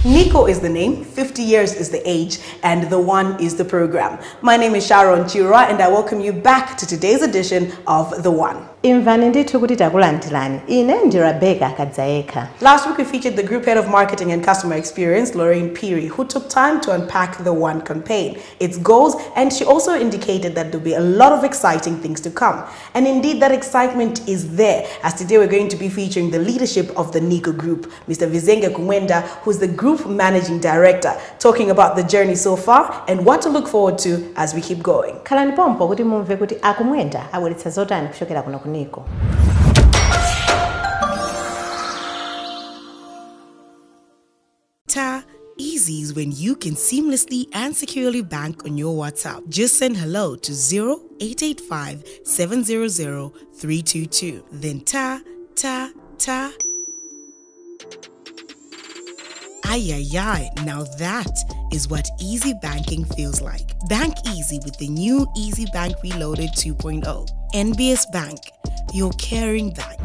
NICO is the name, 50 years is the age, and the one is the program. My name is Sharon Chirwa, and I welcome you back to today's edition of The One. Last week we featured the Group Head of Marketing and Customer Experience, Lorraine Piri, who took time to unpack the One campaign, its goals, and she also indicated that there'll be a lot of exciting things to come. And indeed, that excitement is there, as today we're going to be featuring the leadership of the NICO Group, Mr. Vizenge Kumwenda, who's the Group Managing Director, talking about the journey so far and what to look forward to as we keep going. NICO. Easy is when you can seamlessly and securely bank on your WhatsApp. Just send hello to 0885 700 322. Then Ay, now that is what easy banking feels like. Bank easy with the new Easy Bank Reloaded 2.0. NBS Bank, your caring bank.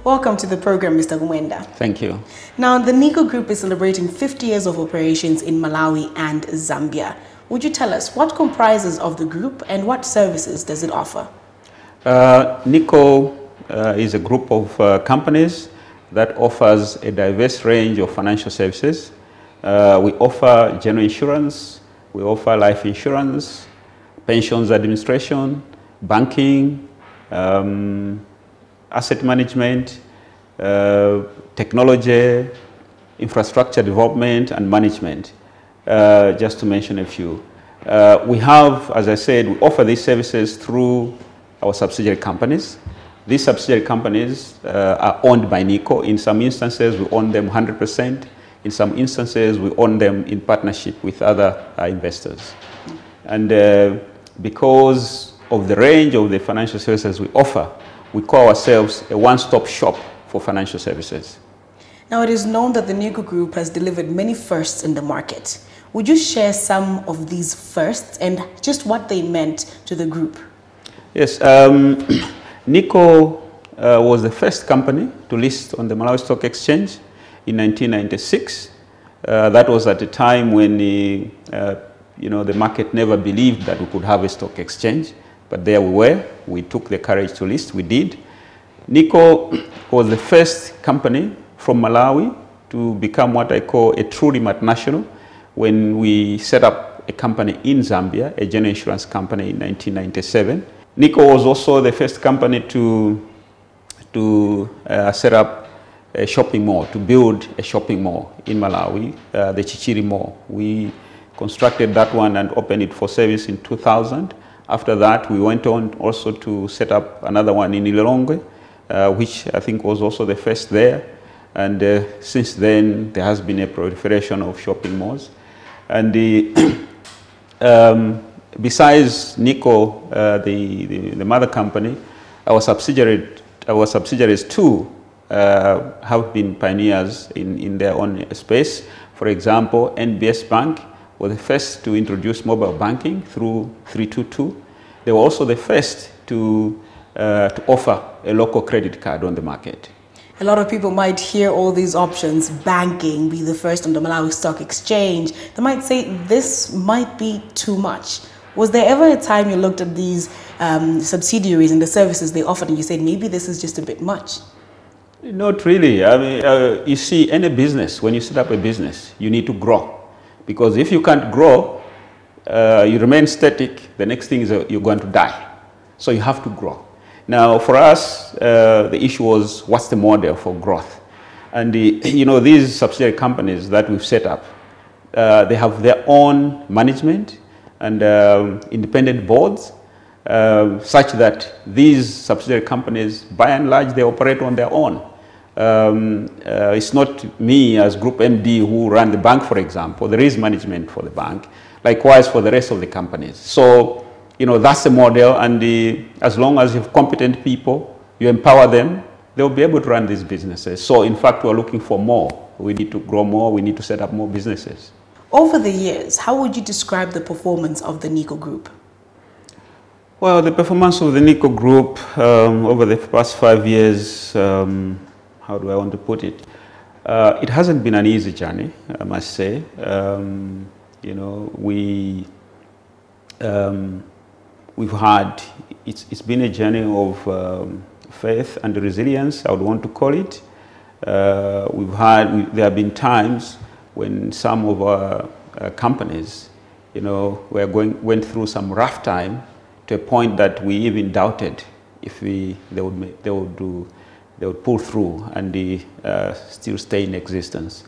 Welcome to the program, Mr. Kumwenda. Thank you. Now, the NICO Group is celebrating 50 years of operations in Malawi and Zambia. Would you tell us what comprises of the group and what services does it offer? NICO is a group of companies that offers a diverse range of financial services. We offer general insurance, we offer life insurance, pensions administration, banking, asset management, technology, infrastructure development and management, just to mention a few. We have, as I said, we offer these services through our subsidiary companies. These subsidiary companies are owned by NICO. In some instances, we own them 100%. In some instances, we own them in partnership with other investors. And because of the range of the financial services we offer, we call ourselves a one-stop shop for financial services. Now, it is known that the NICO Group has delivered many firsts in the market. Would you share some of these firsts and just what they meant to the group? Yes, NICO was the first company to list on the Malawi Stock Exchange in 1996. That was at a time when the market never believed that we could have a stock exchange. But there we were. We took the courage to list. We did. NICO was the first company from Malawi to become what I call a truly multinational when we set up a company in Zambia, a general insurance company in 1997. NICO was also the first company to set up a shopping mall, to build a shopping mall in Malawi, the Chichiri Mall. We constructed that one and opened it for service in 2000. After that, we went on also to set up another one in Ilongwe, which I think was also the first there. And since then, there has been a proliferation of shopping malls. And besides NICO, the mother company, our subsidiaries too have been pioneers in their own space. For example, NBS Bank were the first to introduce mobile banking through 322. They were also the first to offer a local credit card on the market. A lot of people might hear all these options, banking, be the first on the Malawi Stock Exchange. They might say this might be too much. Was there ever a time you looked at these subsidiaries and the services they offered and you said, maybe this is just a bit much? Not really. I mean, you see, any business, when you set up a business, you need to grow. Because if you can't grow, you remain static, the next thing is you're going to die. So you have to grow. Now, for us, the issue was, what's the model for growth? And these subsidiary companies that we've set up, they have their own management and independent boards, such that these subsidiary companies, by and large, they operate on their own. It's not me as Group MD who run the bank, for example. There is management for the bank. Likewise for the rest of the companies. So, that's the model, and as long as you have competent people, you empower them, they'll be able to run these businesses. So, in fact, we're looking for more. We need to grow more. We need to set up more businesses. Over the years, how would you describe the performance of the NICO Group? Well, the performance of the NICO group over the past 5 years, how do I want to put it? It hasn't been an easy journey, I must say. You know, we've had, it's been a journey of faith and resilience, I would want to call it. There have been times when some of our companies, you know, went through some rough time, to a point that we even doubted if they would pull through and still stay in existence.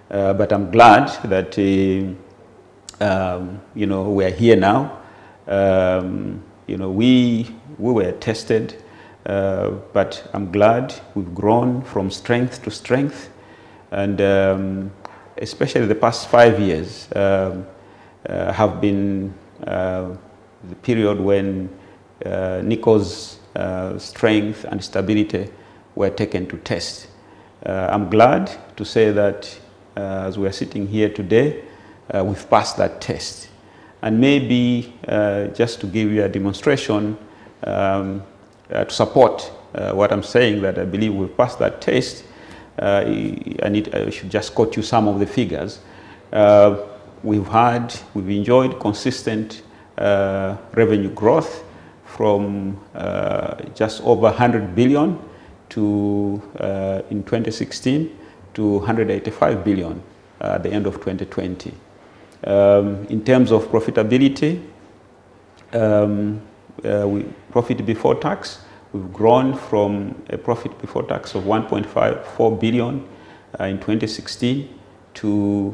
But I'm glad that you know, we are here now. You know, we were tested, but I'm glad we've grown from strength to strength, and especially the past 5 years have been the period when NICO's strength and stability were taken to test. I'm glad to say that as we are sitting here today, we've passed that test. And maybe just to give you a demonstration to support what I'm saying, that I believe we've passed that test, I should just quote you some of the figures. We've enjoyed consistent revenue growth from just over 100 billion to in 2016 to 185 billion at the end of 2020. In terms of profitability, profit before tax, we've grown from a profit before tax of 1.54 billion in 2016 to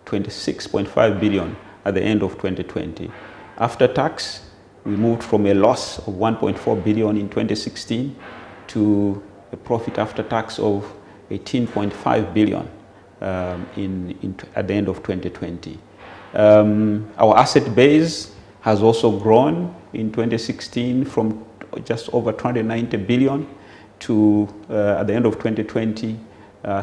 26.5 billion at the end of 2020. After tax, we moved from a loss of 1.4 billion in 2016 to a profit after tax of 18.5 billion at the end of 2020. Our asset base has also grown in 2016 from just over 290 billion to, at the end of 2020,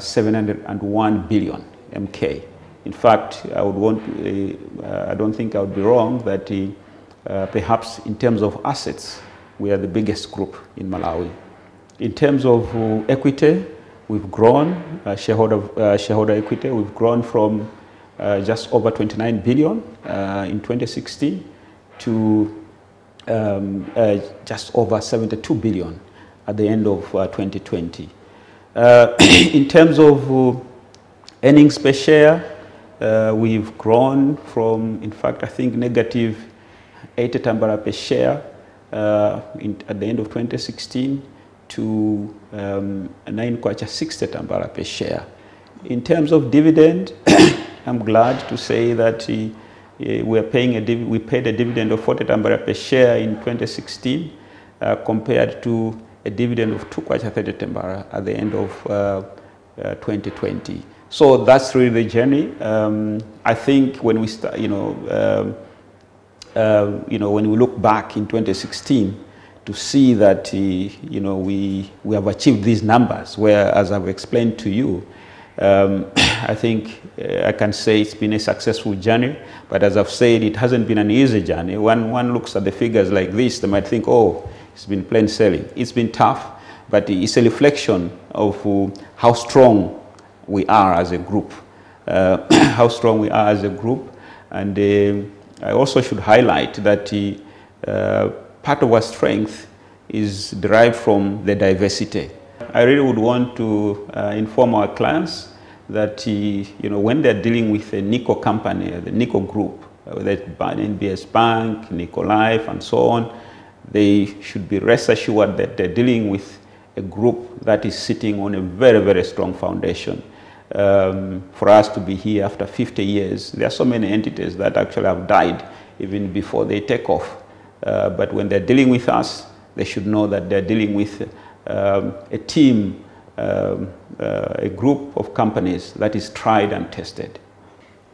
701 billion MK. In fact, I don't think I would be wrong that perhaps in terms of assets, we are the biggest group in Malawi. In terms of equity, we've grown, shareholder equity, we've grown from just over 29 billion in 2016 to just over 72 billion at the end of 2020. In terms of earnings per share, we've grown from, in fact, I think negative 80 tambara per share at the end of 2016 to 60 tambara per share. In terms of dividend, I'm glad to say that we paid a dividend of 40 tambara per share in 2016 compared to a dividend of 30 tambara at the end of 2020. So that's really the journey. I think when we start, when we look back in 2016 to see that we have achieved these numbers, where, as I've explained to you, I think I can say it's been a successful journey. But as I've said, it hasn't been an easy journey. When one looks at the figures like this, they might think, oh, it's been plain sailing. It's been tough, but it's a reflection of how strong we are as a group, And I also should highlight that part of our strength is derived from the diversity. I really would want to inform our clients that when they're dealing with a NICO company, the NICO group, whether it's NBS Bank, NICO Life, and so on, they should be rest assured that they're dealing with a group that is sitting on a very, very strong foundation. For us to be here after 50 years, there are so many entities that actually have died even before they take off. But when they're dealing with us, they should know that they're dealing with a team, a group of companies that is tried and tested.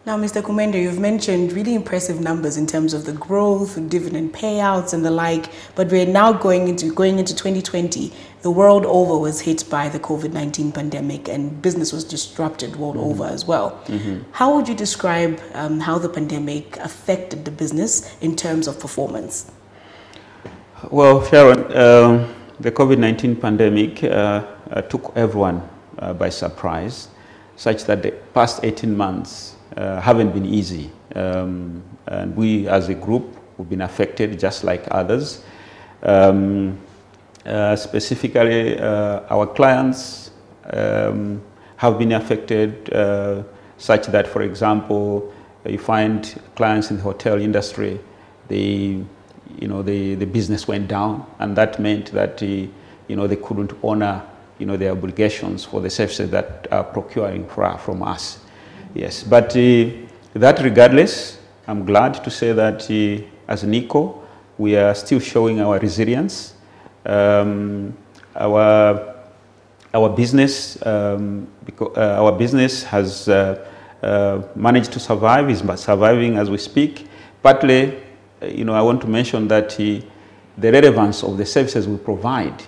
Now, Mr. Kumwenda, you've mentioned really impressive numbers in terms of the growth, dividend payouts and the like, but we're now going into 2020. The world over was hit by the COVID-19 pandemic and business was disrupted world over as well. How would you describe how the pandemic affected the business in terms of performance? Well, Sharon, the COVID-19 pandemic took everyone by surprise, such that the past 18 months haven't been easy. And we as a group, we've been affected just like others. Specifically, our clients have been affected such that, for example, you find clients in the hotel industry, the business went down, and that meant that they couldn't honor their obligations for the services that are procuring from us. Yes, but that regardless, I'm glad to say that as NICO, we are still showing our resilience. Our business has managed to survive, is surviving as we speak. Partly, I want to mention that the relevance of the services we provide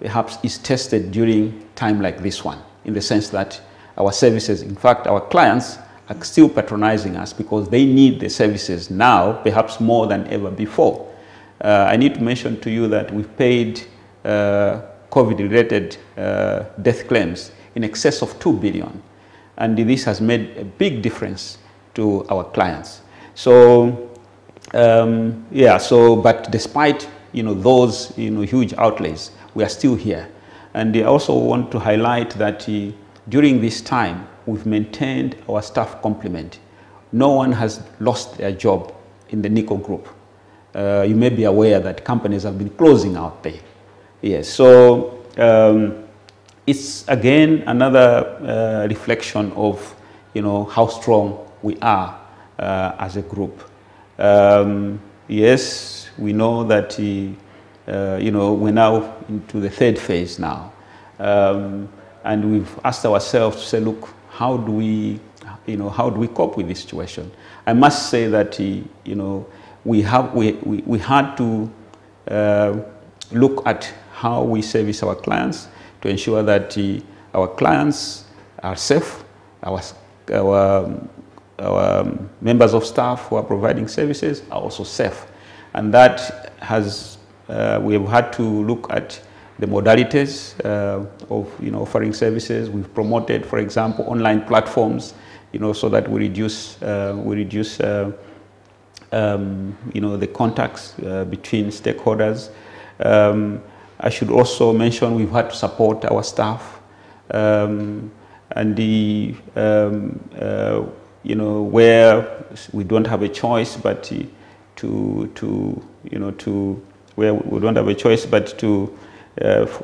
perhaps is tested during time like this one, in the sense that our services, in fact, our clients are still patronizing us because they need the services now, perhaps more than ever before. I need to mention to you that we've paid COVID-related death claims in excess of 2 billion. And this has made a big difference to our clients. So, but despite, those, huge outlays, we are still here. And I also want to highlight that during this time, we've maintained our staff complement. No one has lost their job in the NICO group. You may be aware that companies have been closing out there. Yes, so it's again another reflection of, how strong we are as a group. Yes, we know that, we're now into the third phase now. And we've asked ourselves to say, look, how do we cope with this situation? I must say that, we had to look at how we service our clients to ensure that our clients are safe, our members of staff who are providing services are also safe. And that has, we have had to look at the modalities of offering services. We've promoted, for example, online platforms, so that we reduce the contacts between stakeholders. I should also mention we've had to support our staff, and where we don't have a choice, but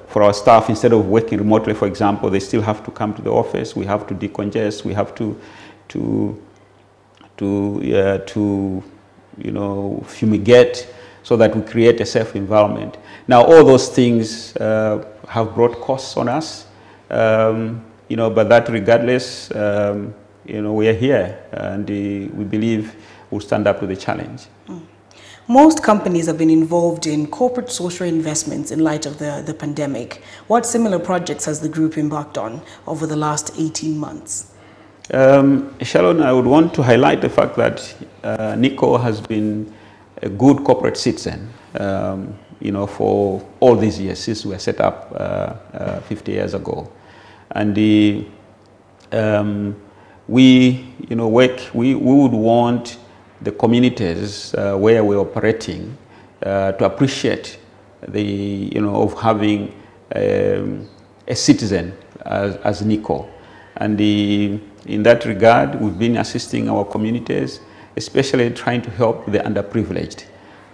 for our staff, instead of working remotely, for example, they still have to come to the office. We have to decongest. We have to fumigate, so that we create a safe environment. Now, all those things have brought costs on us, but that regardless, we are here, and we believe we'll stand up to the challenge. Most companies have been involved in corporate social investments in light of the pandemic. What similar projects has the group embarked on over the last 18 months? Sharon, I would want to highlight the fact that NICO has been a good corporate citizen, for all these years since we were set up 50 years ago. And we would want the communities where we're operating to appreciate the, of having a citizen as NICO. And in that regard, we've been assisting our communities, especially trying to help the underprivileged.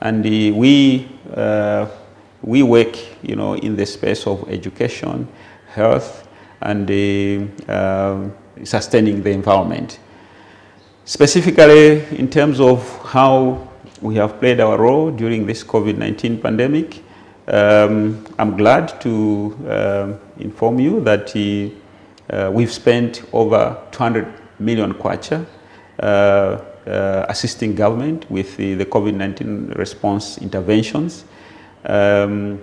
And we work, in the space of education, health, and sustaining the environment. Specifically, in terms of how we have played our role during this COVID-19 pandemic, I'm glad to inform you that we've spent over 200 million kwacha assisting government with the COVID-19 response interventions. Some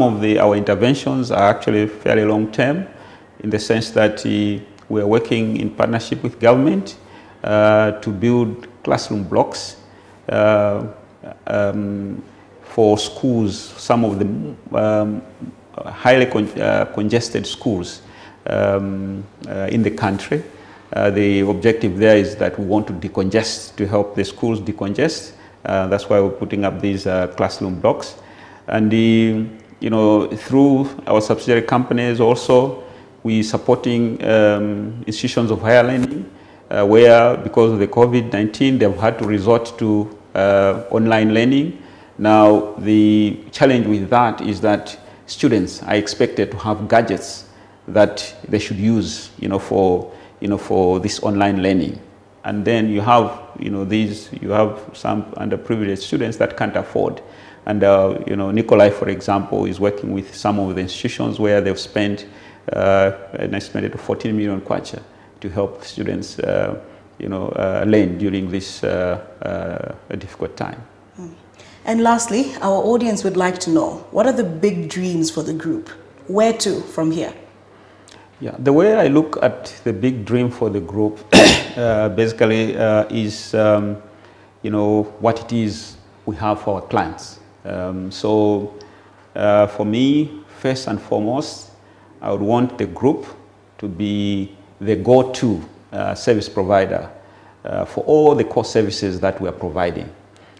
of our interventions are actually fairly long-term, in the sense that we are working in partnership with government to build classroom blocks for schools, some of the highly congested schools in the country. The objective there is that we want to decongest, to help the schools decongest. That's why we're putting up these classroom blocks. And through our subsidiary companies also, we're supporting institutions of higher learning where, because of the COVID-19, they've had to resort to online learning. Now, the challenge with that is that students are expected to have gadgets that they should use, for this online learning. And then you have, you have some underprivileged students that can't afford. And, NICO, for example, is working with some of the institutions where they've spent an estimated 14 million kwacha to help students, learn during this difficult time. And lastly, our audience would like to know, what are the big dreams for the group? Where to from here? Yeah, the way I look at the big dream for the group basically is, what it is we have for our clients. For me, first and foremost, I would want the group to be the go-to service provider for all the core services that we are providing.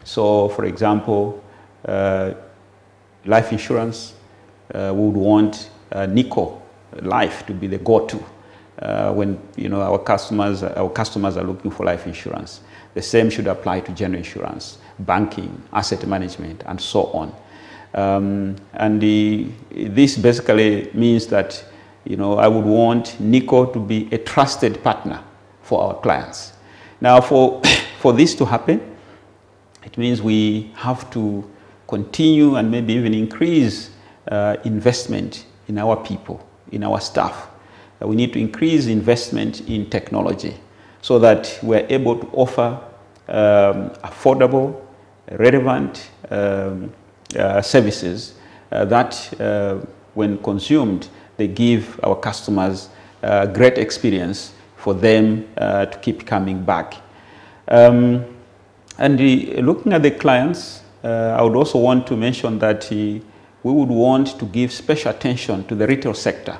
So, for example, life insurance, we would want NICO Life to be the go-to when our customers are looking for life insurance. The same should apply to general insurance, banking, asset management, and so on. This basically means that I would want NICO to be a trusted partner for our clients. Now, for this to happen, it means we have to continue and maybe even increase investment in our people, in our staff. We need to increase investment in technology so that we're able to offer affordable, relevant services that when consumed, they give our customers great experience for them to keep coming back. Looking at the clients, I would also want to mention that we would want to give special attention to the retail sector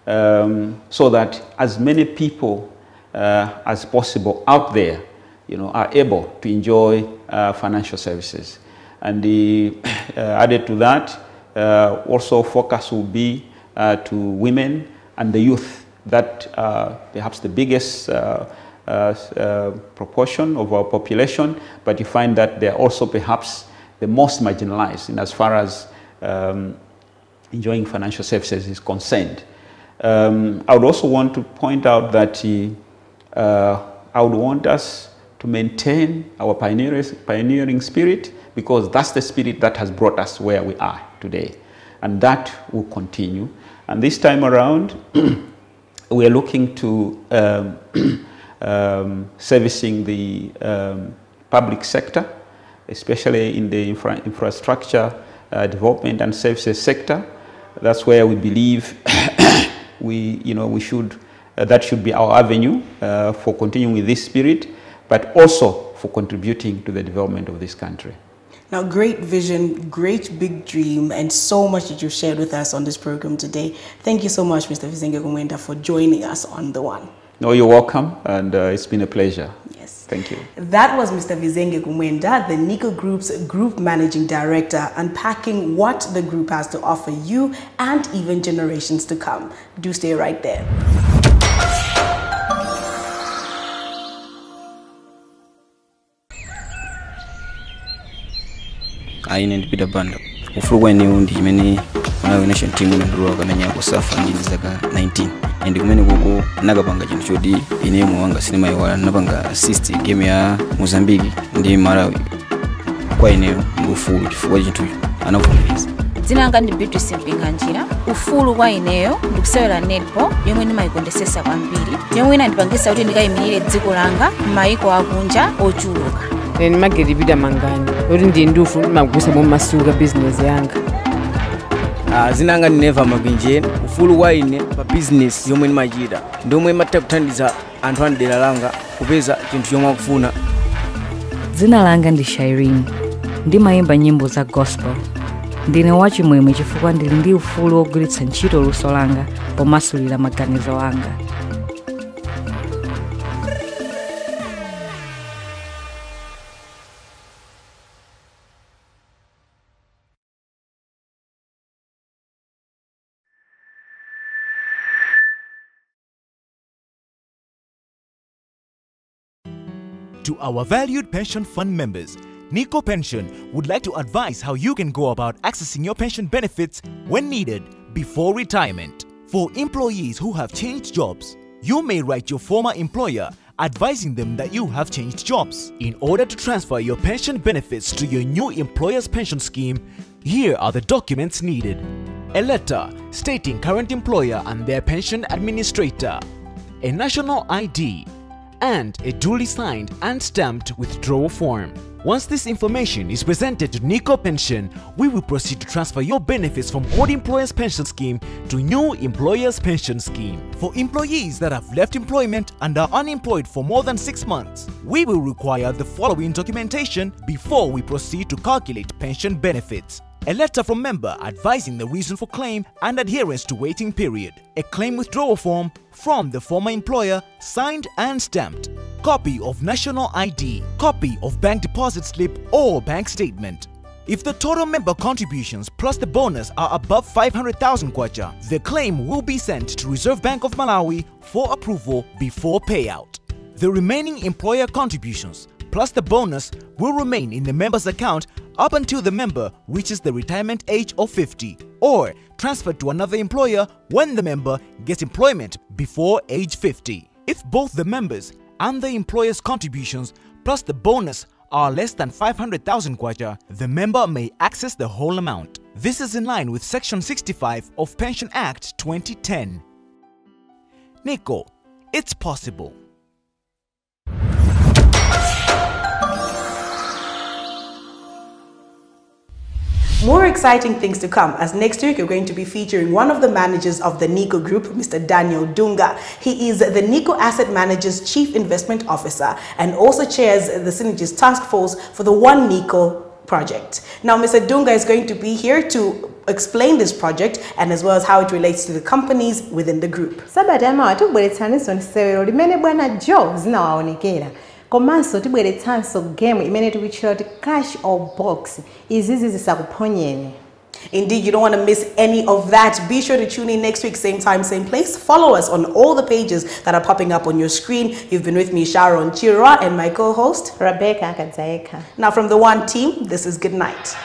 so that as many people as possible out there are able to enjoy financial services. And added to that, also focus will be to women and the youth, that perhaps the biggest proportion of our population, but you find that they're also perhaps the most marginalized in as far as enjoying financial services is concerned. I would also want to point out that I would want us to maintain our pioneering spirit, because that's the spirit that has brought us where we are today. And that will continue. And this time around, we are looking to servicing the public sector, especially in the infrastructure development and services sector. That's where we believe that should be our avenue for continuing with this spirit, but also for contributing to the development of this country. Now, great vision, great big dream, and so much that you've shared with us on this program today. Thank you so much, Mr. Vizenge Kumwenda, for joining us on The One. No, you're welcome, and it's been a pleasure. Yes. Thank you. That was Mr. Vizenge Kumwenda, the NICO Group's Group Managing Director, unpacking what the group has to offer you and even generations to come. Do stay right there. Aine ndipita banda ufulwa ni undi imene mwana nation team ndruwa kamenya kusafa ndi zaka 19 ndi kumene kuko nakapanga chinthu choti ine mwanga sinema iwala napanga assist game ya Mozambique ndi Malawi kwa ine ufulu chifukwa chinthu anavumiza. Dzina langa ndi Beatrice Mpinganjira. Ufulu kwa ineyo ndikusewera netball yomwe ndimayikondesesa kwambiri, yomwe inandipangisa kuti ndikayimirire dziko langa m'mayiko akunja ochuluka. Ni mageribida mangani uri ndi ndufu magusa mu masuka business yanga. Zinanga ni Neva Mabinje. Ufulu wa ine pa business yomwe nimachita ndomwe matha kuthandiza anthu andera langa kupeza chinthu chomwe akufuna. Dzina langa ndi Shireen. ndimayimba nyimbo za gospel. Ndine wachimwemwe chifukwa ndili ndi ufulu wogwiritsa ntchito luso langa pomasulira maganizo anga. To our valued pension fund members, NICO Pension would like to advise how you can go about accessing your pension benefits when needed before retirement. For employees who have changed jobs, you may write your former employer advising them that you have changed jobs. In order to transfer your pension benefits to your new employer's pension scheme, here are the documents needed. A letter stating current employer and their pension administrator, a national ID, and a duly signed and stamped withdrawal form. Once this information is presented to NICO Pension, we will proceed to transfer your benefits from old employer's pension scheme to new employer's pension scheme. For employees that have left employment and are unemployed for more than 6 months, we will require the following documentation before we proceed to calculate pension benefits. A letter from member advising the reason for claim and adherence to waiting period. A claim withdrawal form from the former employer signed and stamped. Copy of national ID. Copy of bank deposit slip or bank statement. If the total member contributions plus the bonus are above 500,000 kwacha, the claim will be sent to Reserve Bank of Malawi for approval before payout. The remaining employer contributions plus the bonus will remain in the member's account up until the member reaches the retirement age of 50 or transferred to another employer when the member gets employment before age 50. If both the members and the employer's contributions plus the bonus are less than 500,000 kwacha, the member may access the whole amount. This is in line with Section 65 of Pension Act 2010. NICO, it's possible. More exciting things to come, as next week we're going to be featuring one of the managers of the NICO Group, Mr. Daniel Dunga. He is the NICO Asset Managers Chief Investment Officer and also chairs the Synergies Task Force for the One NICO project. Now, Mr. Dunga is going to be here to explain this project and as well as how it relates to the companies within the group. Komanso tibweretsanso game imene tikuitchula kuti cash or box. Izizi zisakuponyeni. Indeed, you don't want to miss any of that. Be sure to tune in next week, same time, same place. Follow us on all the pages that are popping up on your screen. You've been with me, Sharon Chirwa, and my co-host, Rebecca Kadzaeka. Now from the One team, this is good night.